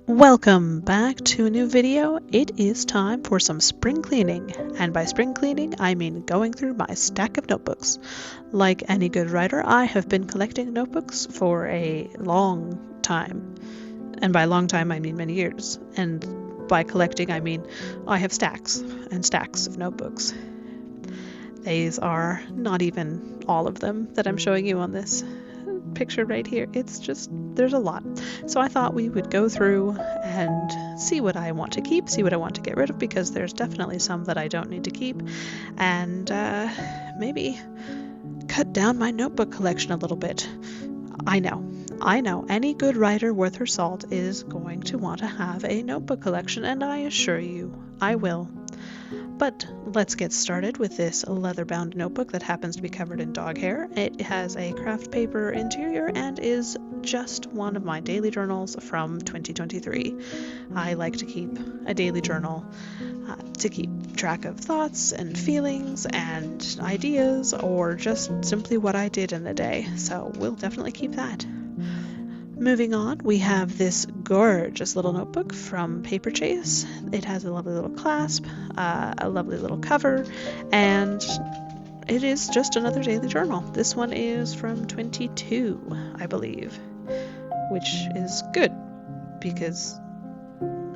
Welcome back to a new video. It is time for some spring cleaning, and by spring cleaning I mean going through my stack of notebooks. Like any good writer, I have been collecting notebooks for a long time, and by long time I mean many years, and by collecting I mean I have stacks and stacks of notebooks. These are not even all of them that I'm showing you on this picture right here. It's just, there's a lot. So I thought we would go through and see what I want to keep, see what I want to get rid of, because there's definitely some that I don't need to keep, and maybe cut down my notebook collection a little bit. I know, any good writer worth her salt is going to want to have a notebook collection, and I assure you, I will. But let's get started with this leather-bound notebook that happens to be covered in dog hair. It has a craft paper interior and is just one of my daily journals from 2023. I like to keep a daily journal to keep track of thoughts and feelings and ideas, or just simply what I did in the day, so we'll definitely keep that. Moving on, we have this gorgeous little notebook from Paper Chase. It has a lovely little clasp, a lovely little cover, and it is just another daily journal. This one is from 22, I believe, which is good because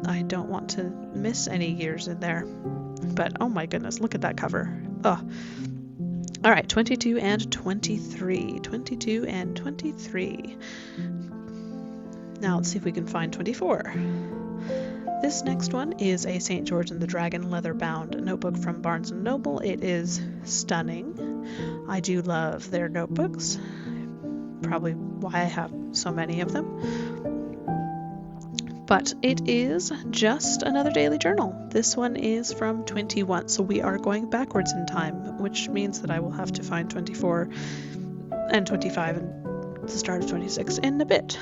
I don't want to miss any years in there. But oh my goodness, look at that cover. Oh. All right, 22 and 23. 22 and 23. Now let's see if we can find 24. This next one is a St. George and the Dragon leather-bound notebook from Barnes & Noble. It is stunning. I do love their notebooks. Probably why I have so many of them. But it is just another daily journal. This one is from 21, so we are going backwards in time, which means that I will have to find 24 and 25 and the start of 26 in a bit.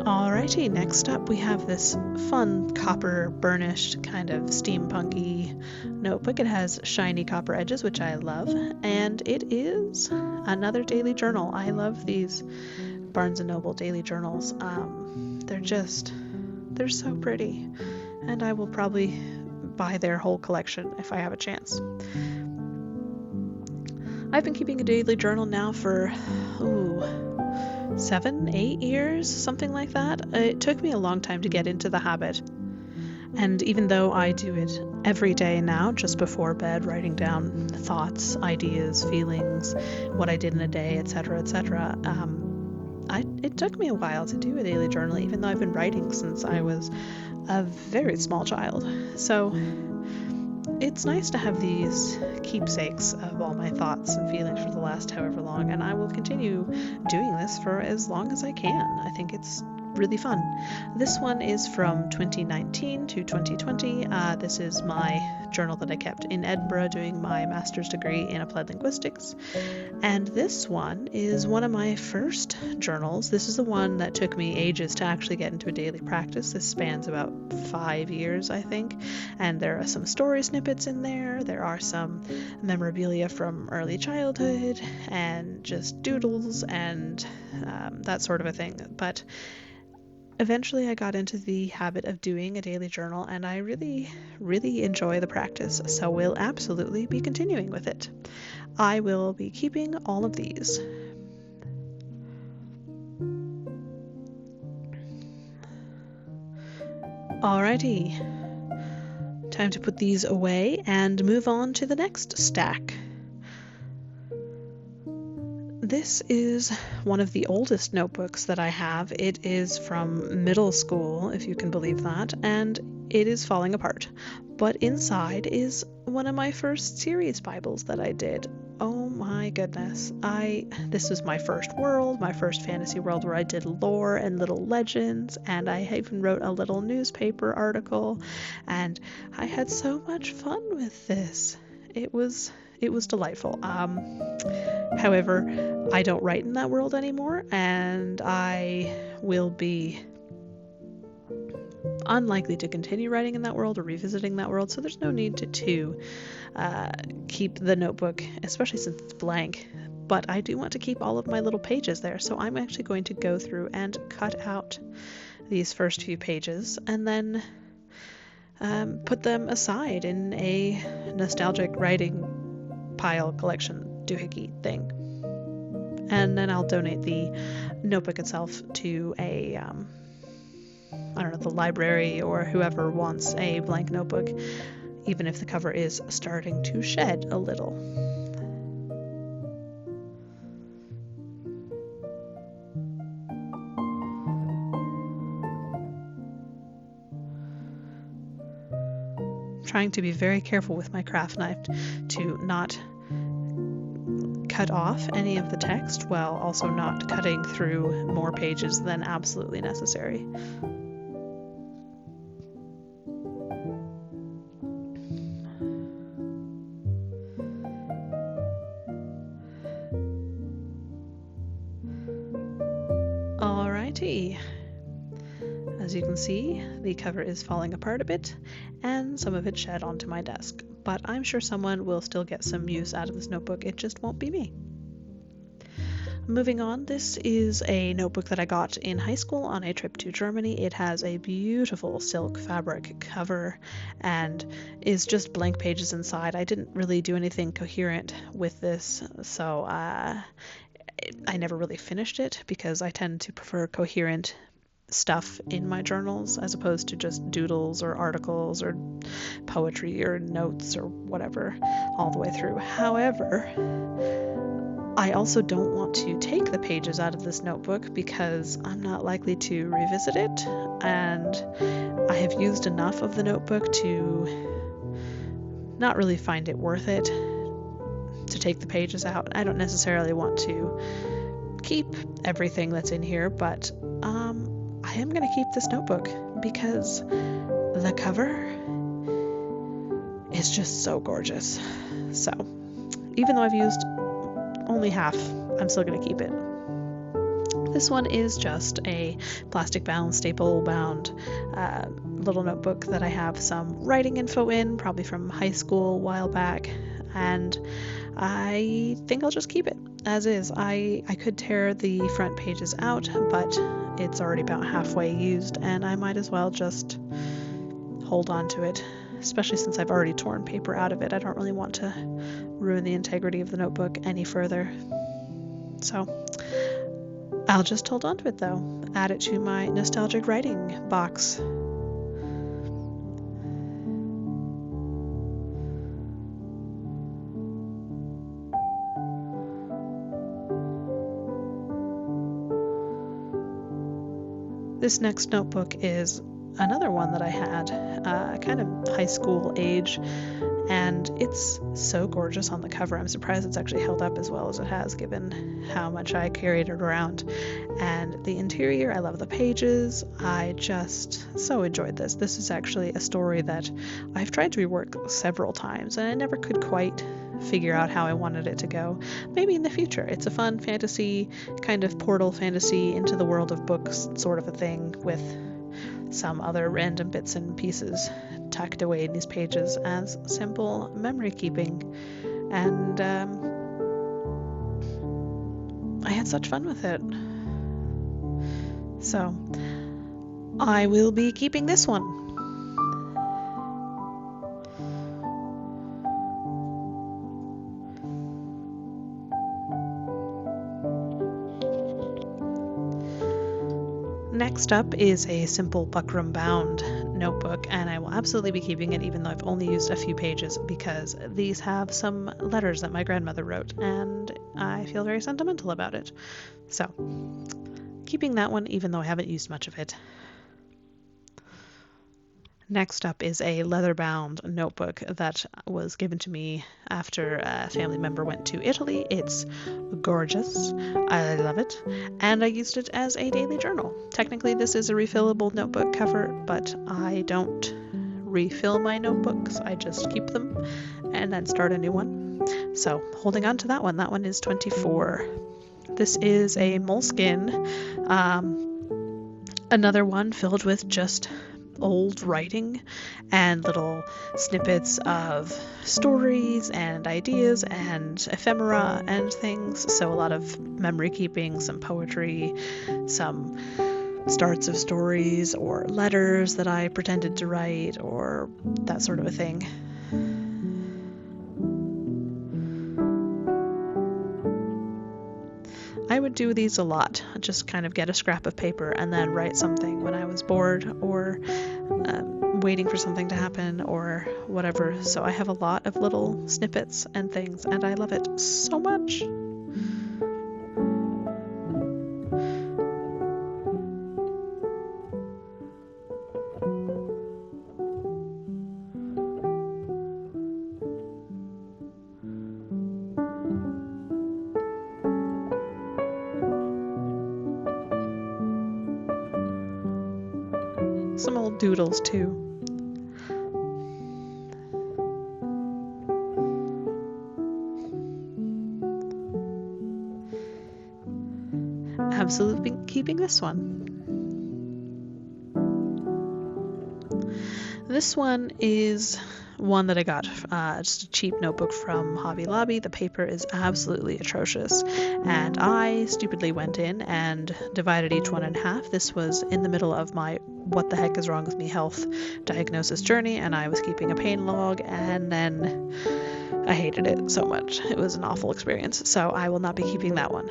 Alrighty, next up we have this fun copper burnished kind of steampunky notebook. It has shiny copper edges, which I love, and it is another daily journal. I love these Barnes & Noble daily journals. They're so pretty, and I will probably buy their whole collection if I have a chance. I've been keeping a daily journal now for 7-8 years, something like that. It took me a long time to get into the habit, and even though I do it every day now, just before bed, writing down thoughts, ideas, feelings, what I did in a day, etc., etc., it took me a while to do a daily journal, even though I've been writing since I was a very small child. So it's nice to have these keepsakes of all my thoughts and feelings for the last however long, and I will continue doing this for as long as I can. I think it's really fun. This one is from 2019 to 2020. This is my journal that I kept in Edinburgh doing my master's degree in applied linguistics, and this one is one of my first journals. This is the one that took me ages to actually get into a daily practice. This spans about 5 years, I think, and there are some story snippets in there. There are some memorabilia from early childhood and just doodles and that sort of a thing. But eventually I got into the habit of doing a daily journal, and I really, really enjoy the practice, so we'll absolutely be continuing with it. I will be keeping all of these. Alrighty, time to put these away and move on to the next stack. This is one of the oldest notebooks that I have. It is from middle school, if you can believe that, and it is falling apart. But inside is one of my first series Bibles that I did. Oh my goodness. This was my first world, my first fantasy world where I did lore and little legends, and I even wrote a little newspaper article, and I had so much fun with this. It was delightful. However, I don't write in that world anymore, and I will be unlikely to continue writing in that world or revisiting that world, so there's no need to keep the notebook, especially since it's blank. But I do want to keep all of my little pages there, so I'm actually going to go through and cut out these first few pages and then put them aside in a nostalgic writing pile collection doohickey thing. And then I'll donate the notebook itself to a, I don't know, the library or whoever wants a blank notebook, even if the cover is starting to shed a little. Trying to be very careful with my craft knife to not cut off any of the text while also not cutting through more pages than absolutely necessary. Alrighty. As you can see, the cover is falling apart a bit, and some of it shed onto my desk, but I'm sure someone will still get some use out of this notebook, it just won't be me. Moving on, this is a notebook that I got in high school on a trip to Germany. It has a beautiful silk fabric cover and is just blank pages inside. I didn't really do anything coherent with this, so I never really finished it because I tend to prefer coherent stuff in my journals as opposed to just doodles or articles or poetry or notes or whatever all the way through. However, I also don't want to take the pages out of this notebook because I'm not likely to revisit it, and I have used enough of the notebook to not really find it worth it to take the pages out. I don't necessarily want to keep everything that's in here, but I am going to keep this notebook because the cover is just so gorgeous. So even though I've used only half, I'm still going to keep it. This one is just a plastic bound, staple bound little notebook that I have some writing info in, probably from high school a while back, and I think I'll just keep it as is. I could tear the front pages out, but it's already about halfway used, and I might as well just hold on to it, especially since I've already torn paper out of it. I don't really want to ruin the integrity of the notebook any further. So I'll just hold on to it though, add it to my nostalgic writing box. This next notebook is another one that I had, kind of high school age, and it's so gorgeous on the cover. I'm surprised it's actually held up as well as it has, given how much I carried it around. And the interior, I love the pages. I just so enjoyed this. This is actually a story that I've tried to rework several times, and I never could quite figure out how I wanted it to go. Maybe in the future. It's a fun fantasy, kind of portal fantasy into the world of books sort of a thing, with some other random bits and pieces tucked away in these pages as simple memory keeping. And I had such fun with it. So I will be keeping this one. Next up is a simple buckram bound notebook, and I will absolutely be keeping it even though I've only used a few pages, because these have some letters that my grandmother wrote and I feel very sentimental about it. So keeping that one even though I haven't used much of it. Next up is a leather-bound notebook that was given to me after a family member went to Italy. It's gorgeous. I love it. And I used it as a daily journal. Technically, this is a refillable notebook cover, but I don't refill my notebooks. I just keep them and then start a new one. So holding on to that one. That one is 24. This is a moleskin. Another one filled with just old writing and little snippets of stories and ideas and ephemera and things. So a lot of memory keeping, some poetry, some starts of stories or letters that I pretended to write, or that sort of a thing. I would do these a lot, just kind of get a scrap of paper and then write something when I was bored or waiting for something to happen or whatever. So I have a lot of little snippets and things, and I love it so much. Some old doodles too. Absolutely keeping this one. This one is one that I got, just a cheap notebook from Hobby Lobby. The paper is absolutely atrocious, and I stupidly went in and divided each one in half. This was in the middle of my what the heck is wrong with me health diagnosis journey, and I was keeping a pain log, and then I hated it so much. It was an awful experience, so I will not be keeping that one.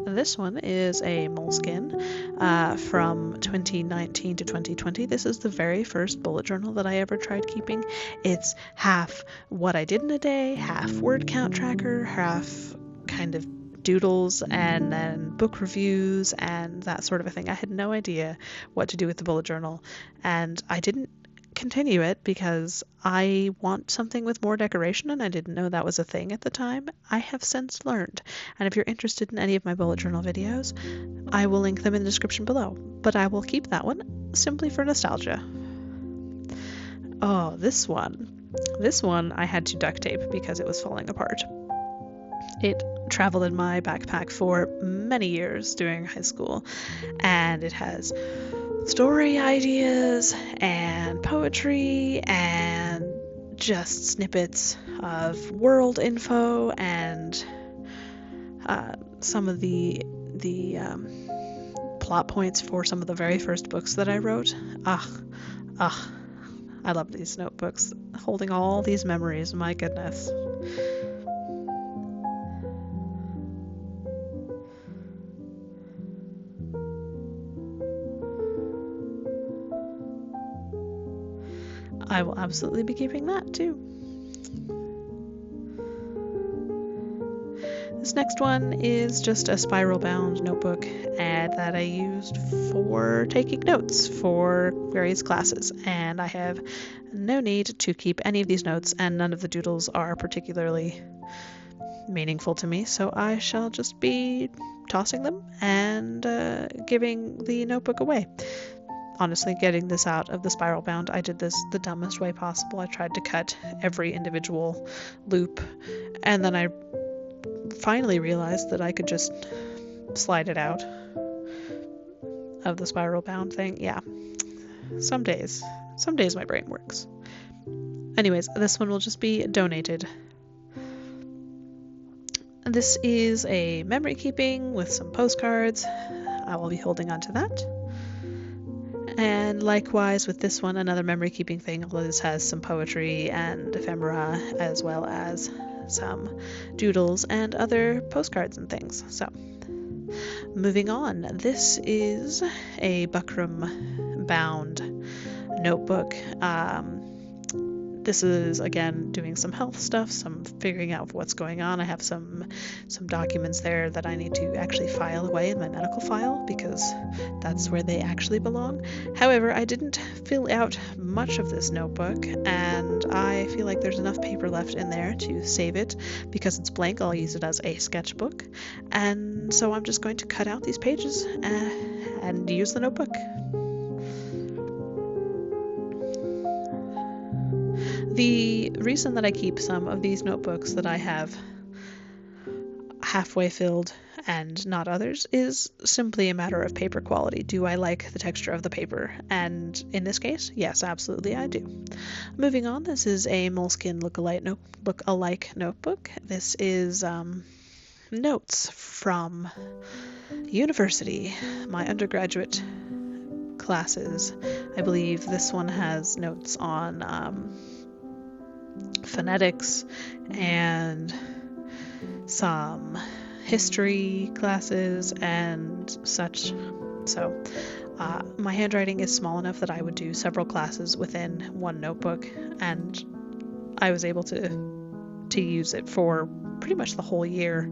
This one is a Moleskine from 2019 to 2020. This is the very first bullet journal that I ever tried keeping. It's half what I did in a day, half word count tracker, half kind of doodles, and then book reviews and that sort of a thing. I had no idea what to do with the bullet journal, and I didn't continue it because I want something with more decoration, and I didn't know that was a thing at the time. I have since learned, and if you're interested in any of my bullet journal videos, I will link them in the description below, but I will keep that one simply for nostalgia. Oh, this one I had to duct tape because it was falling apart. It traveled in my backpack for many years during high school, and it has story ideas and poetry and just snippets of world info and some of the plot points for some of the very first books that I wrote. I love these notebooks, holding all these memories. My goodness. I will absolutely be keeping that too. This next one is just a spiral bound notebook that I used for taking notes for various classes, and I have no need to keep any of these notes, and none of the doodles are particularly meaningful to me, so I shall just be tossing them and giving the notebook away. Honestly, getting this out of the spiral bound, I did this the dumbest way possible. I tried to cut every individual loop, and then I finally realized that I could just slide it out of the spiral bound thing. Yeah, some days my brain works. Anyways, this one will just be donated. This is a memory keeping with some postcards. I will be holding on to that. And likewise with this one, another memory keeping thing, although this has some poetry and ephemera as well as some doodles and other postcards and things. So moving on, this is a buckram bound notebook. This is, again, doing some health stuff, some figuring out what's going on. I have some documents there that I need to actually file away in my medical file because that's where they actually belong. However, I didn't fill out much of this notebook, and I feel like there's enough paper left in there to save it. Because it's blank, I'll use it as a sketchbook. And so I'm just going to cut out these pages and use the notebook. The reason that I keep some of these notebooks that I have halfway filled and not others is simply a matter of paper quality. Do I like the texture of the paper? And in this case, yes, absolutely I do. Moving on, this is a Moleskine look-alike notebook. This is notes from university, my undergraduate classes. I believe this one has notes on phonetics and some history classes and such. So my handwriting is small enough that I would do several classes within one notebook, and I was able to use it for pretty much the whole year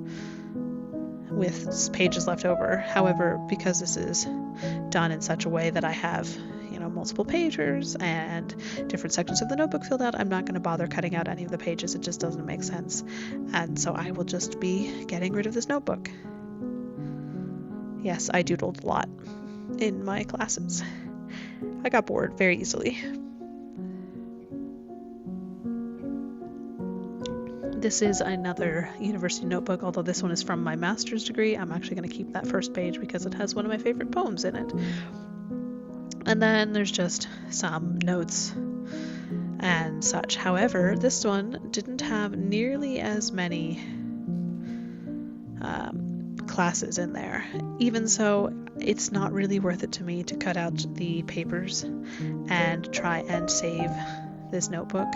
with pages left over. However, because this is done in such a way that I have, multiple pagers and different sections of the notebook filled out, I'm not going to bother cutting out any of the pages. It just doesn't make sense. And so I will just be getting rid of this notebook. Yes, I doodled a lot in my classes. I got bored very easily. This is another university notebook, although this one is from my master's degree. I'm actually going to keep that first page because it has one of my favorite poems in it. And then there's just some notes and such. However, this one didn't have nearly as many classes in there. Even so, it's not really worth it to me to cut out the papers and try and save this notebook.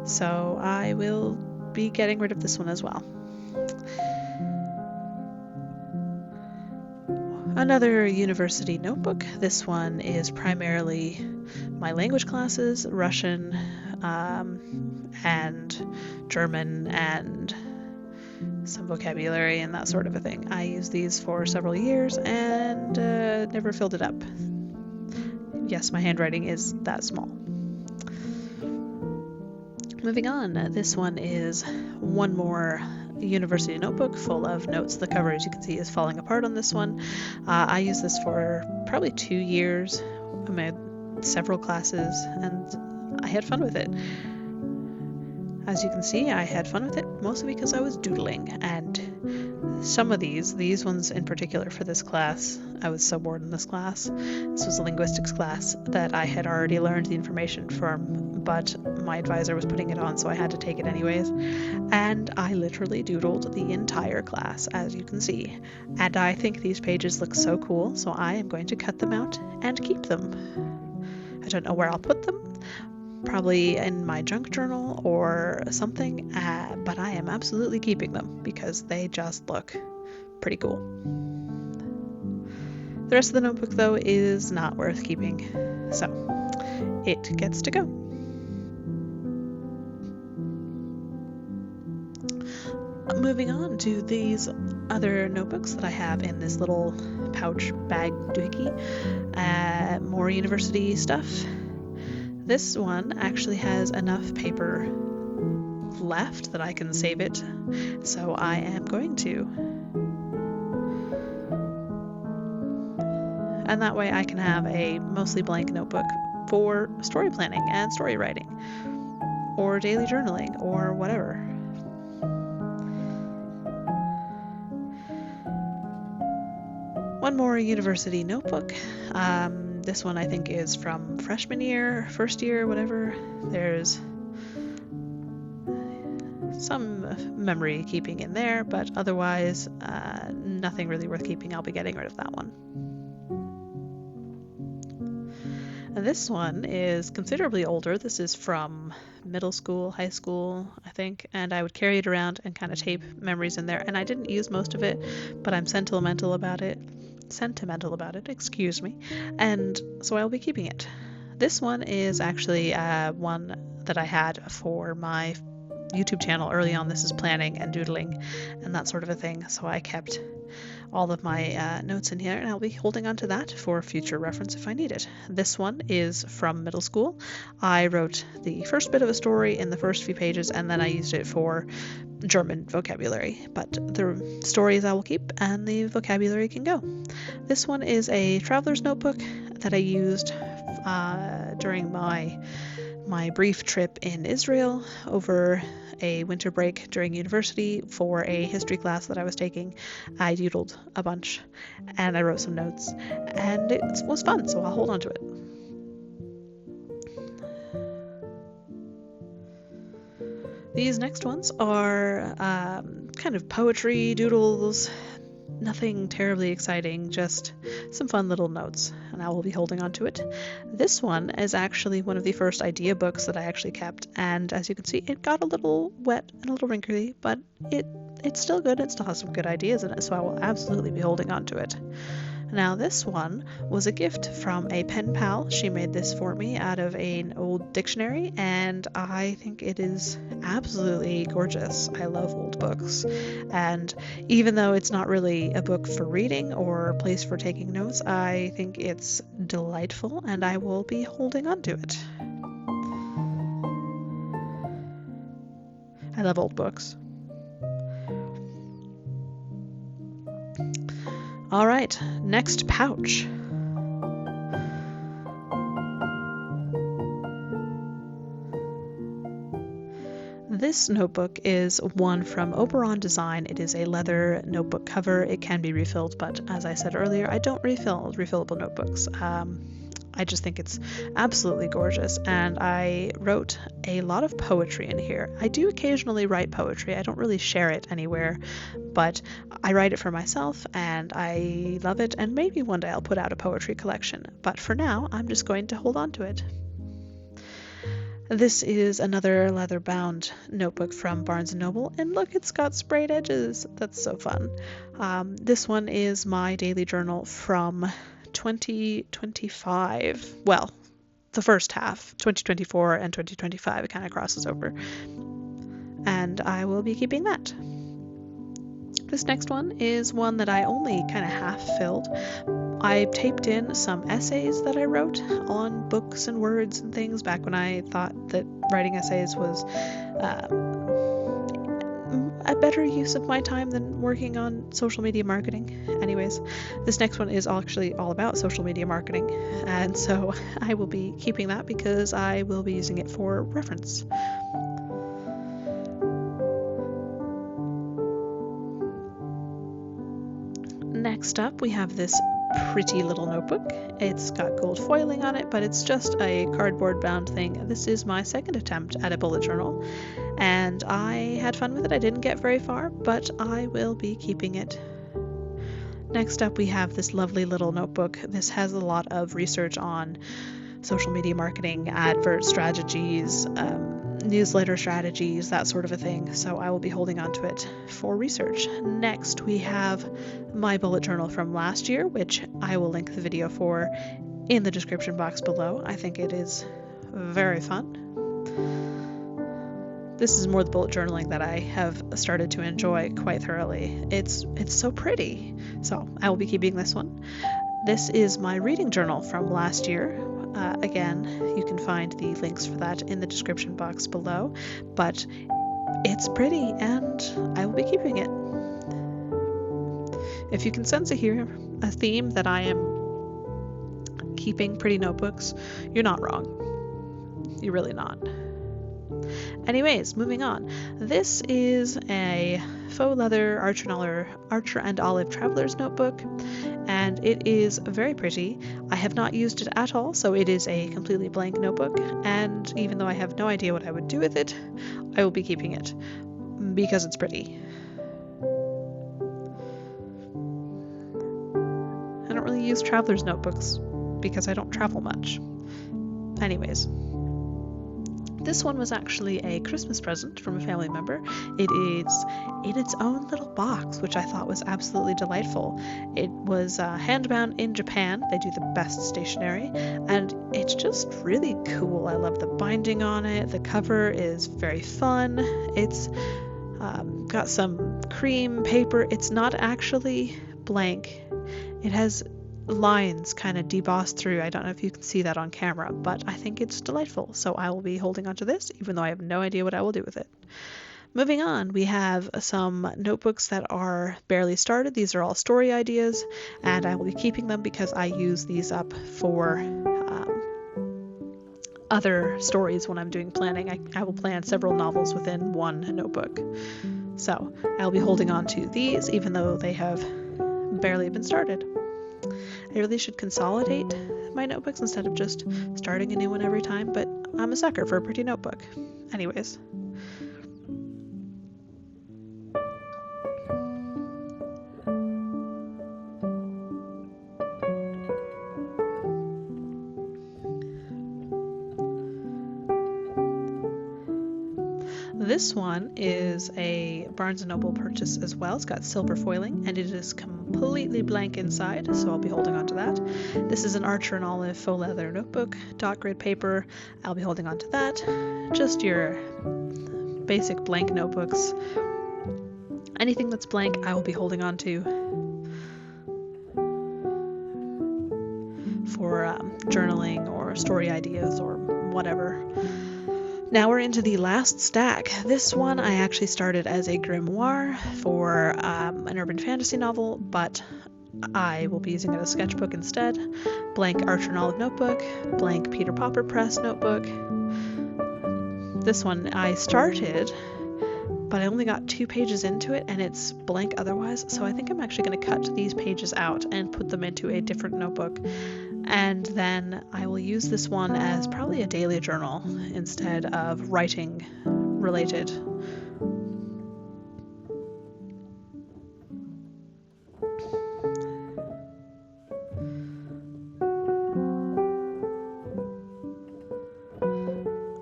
So I will be getting rid of this one as well. Another university notebook. This one is primarily my language classes, Russian and German and some vocabulary and that sort of a thing. I used these for several years and never filled it up. Yes, my handwriting is that small. Moving on, this one is one more university notebook full of notes. The cover, as you can see, is falling apart on this one. I used this for probably 2 years. I made several classes and I had fun with it. As you can see, I had fun with it mostly because I was doodling, and some of these ones in particular for this class, I was so bored in this class. This was a linguistics class that I had already learned the information from, but my advisor was putting it on, so I had to take it anyways. And I literally doodled the entire class, as you can see. And I think these pages look so cool, so I am going to cut them out and keep them. I don't know where I'll put them. Probably in my junk journal or something, but I am absolutely keeping them because they just look pretty cool. The rest of the notebook, though, is not worth keeping, so it gets to go. Moving on to these other notebooks that I have in this little pouch bag doohickey, more university stuff. This one actually has enough paper left that I can save it, so I am going to. And that way I can have a mostly blank notebook for story planning and story writing, or daily journaling, or whatever. One more university notebook. This one I think is from freshman year, first year, whatever. There's some memory keeping in there, but otherwise nothing really worth keeping. I'll be getting rid of that one. And this one is considerably older. This is from middle school, high school, I think, and I would carry it around and kind of tape memories in there. And I didn't use most of it, but I'm sentimental about it, excuse me, and so I'll be keeping it. This one is actually one that I had for my YouTube channel early on. This is planning and doodling and that sort of a thing, so I kept all of my notes in here, and I'll be holding on to that for future reference if I need it. This one is from middle school. I wrote the first bit of a story in the first few pages, and then I used it for German vocabulary, but the stories I will keep and the vocabulary can go. This one is a traveler's notebook that I used during my my brief trip in Israel over a winter break during university for a history class that I was taking. I doodled a bunch and I wrote some notes, and it was fun, so I'll hold on to it. These next ones are kind of poetry doodles, nothing terribly exciting, just some fun little notes, and I will be holding on to it. This one is actually one of the first idea books that I actually kept, and as you can see, it got a little wet and a little wrinkly, but it's still good. It still has some good ideas in it, so I will absolutely be holding on to it. Now this one was a gift from a pen pal. She made this for me out of an old dictionary, and I think it is absolutely gorgeous. I love old books, and even though it's not really a book for reading or a place for taking notes, I think it's delightful, and I will be holding on to it. I love old books. All right, next pouch. This notebook is one from Oberon Design. It is a leather notebook cover. It can be refilled, but as I said earlier, I don't refill refillable notebooks. I just think it's absolutely gorgeous, and I wrote a lot of poetry in here. I do occasionally write poetry. I don't really share it anywhere, but I write it for myself, and I love it, and maybe one day I'll put out a poetry collection. But for now, I'm just going to hold on to it. This is another leather-bound notebook from Barnes & Noble, and look, it's got sprayed edges. That's so fun. This one is my daily journal from 2025. Well, the first half, 2024 and 2025, it kind of crosses over. And I will be keeping that. This next one is one that I only kind of half filled. I taped in some essays that I wrote on books and words and things back when I thought that writing essays was a better use of my time than working on social media marketing. Anyways, this next one is actually all about social media marketing, and so I will be keeping that because I will be using it for reference. Next up, we have this pretty little notebook. It's got gold foiling on it, but it's just a cardboard bound thing. This is my second attempt at a bullet journal, and I had fun with it. I didn't get very far, but I will be keeping it. Next up, we have this lovely little notebook. This has a lot of research on social media marketing, advert strategies, newsletter strategies, that sort of a thing, so I will be holding on to it for research. Next, we have my bullet journal from last year, which I will link the video for in the description box below. I think it is very fun. This is more the bullet journaling that I have started to enjoy quite thoroughly. It's so pretty, so I will be keeping this one. This is my reading journal from last year. Again, you can find the links for that in the description box below, but it's pretty and I will be keeping it. If you can sense a theme that I am keeping pretty notebooks, you're not wrong. You're really not. Anyways, moving on. This is a faux leather Archer and Olive Traveler's notebook, and it is very pretty. I have not used it at all, so it is a completely blank notebook, and even though I have no idea what I would do with it, I will be keeping it because it's pretty. I don't really use traveler's notebooks because I don't travel much. Anyways. This one was actually a Christmas present from a family member. It is in its own little box, which I thought was absolutely delightful. It was hand-bound in Japan. They do the best stationery, and it's just really cool. I love the binding on it. The cover is very fun. It's got some cream paper. It's not actually blank. It has lines kind of debossed through. I don't know if you can see that on camera, but I think it's delightful, so I will be holding on to this even though I have no idea what I will do with it. Moving on, we have some notebooks that are barely started. These are all story ideas, and I will be keeping them because I use these up for other stories when I'm doing planning. I will plan several novels within one notebook. So I'll be holding on to these even though they have barely been started. I really should consolidate my notebooks instead of just starting a new one every time, but I'm a sucker for a pretty notebook. Anyways. This one is a Barnes & Noble purchase as well. It's got silver foiling and it is completely blank inside, so I'll be holding on to that. This is an Archer and Olive faux leather notebook, dot grid paper. I'll be holding on to that. Just your basic blank notebooks. Anything that's blank, I will be holding on to for journaling or story ideas or whatever. Now we're into the last stack. This one I actually started as a grimoire for an urban fantasy novel, but I will be using it as a sketchbook instead. Blank Archer and Olive notebook, blank Peter Popper Press notebook. This one I started, but I only got 2 pages into it and it's blank otherwise, so I think I'm actually going to cut these pages out and put them into a different notebook. And then I will use this one as probably a daily journal instead of writing related.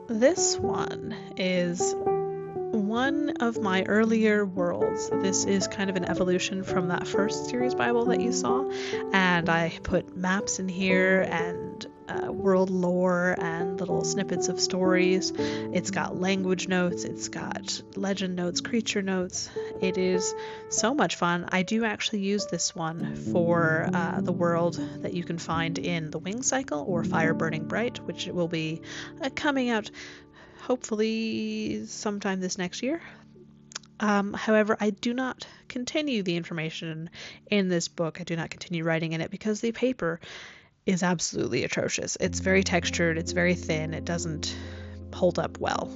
This one is one of my earlier worlds. This is kind of an evolution from that first series Bible that you saw, and I put maps in here and world lore and little snippets of stories. It's got language notes, it's got legend notes, creature notes. It is so much fun. I do actually use this one for the world that you can find in the Wing Cycle or Fire Burning Bright, which will be coming out hopefully sometime this next year. However, I do not continue the information in this book. I do not continue writing in it because the paper is absolutely atrocious. It's very textured, it's very thin, it doesn't hold up well.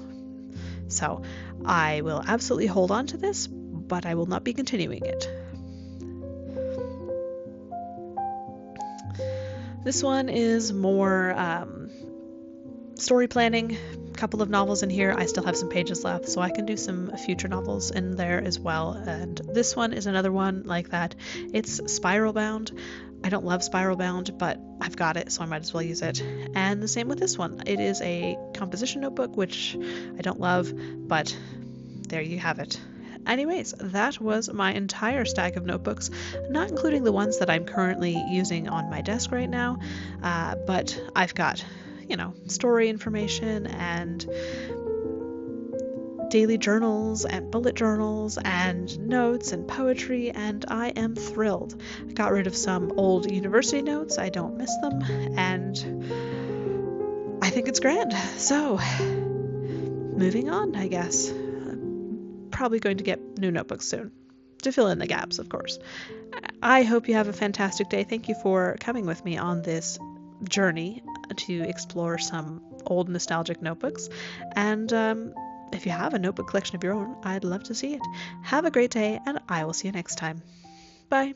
So I will absolutely hold on to this, but I will not be continuing it. This one is more story planning. Couple of novels in here. I still have some pages left, so I can do some future novels in there as well. And this one is another one like that. It's spiral bound. I don't love spiral bound, but I've got it, so I might as well use it. And the same with this one. It is a composition notebook, which I don't love, but there you have it. Anyways, that was my entire stack of notebooks, not including the ones that I'm currently using on my desk right now, but I've got, story information and daily journals and bullet journals and notes and poetry, and I am thrilled. I got rid of some old university notes. I don't miss them, and I think it's grand. So, moving on, I guess. I'm probably going to get new notebooks soon to fill in the gaps, of course. I hope you have a fantastic day. Thank you for coming with me on this journey to explore some old nostalgic notebooks, and if you have a notebook collection of your own, I'd love to see it. Have a great day, and I will see you next time. Bye.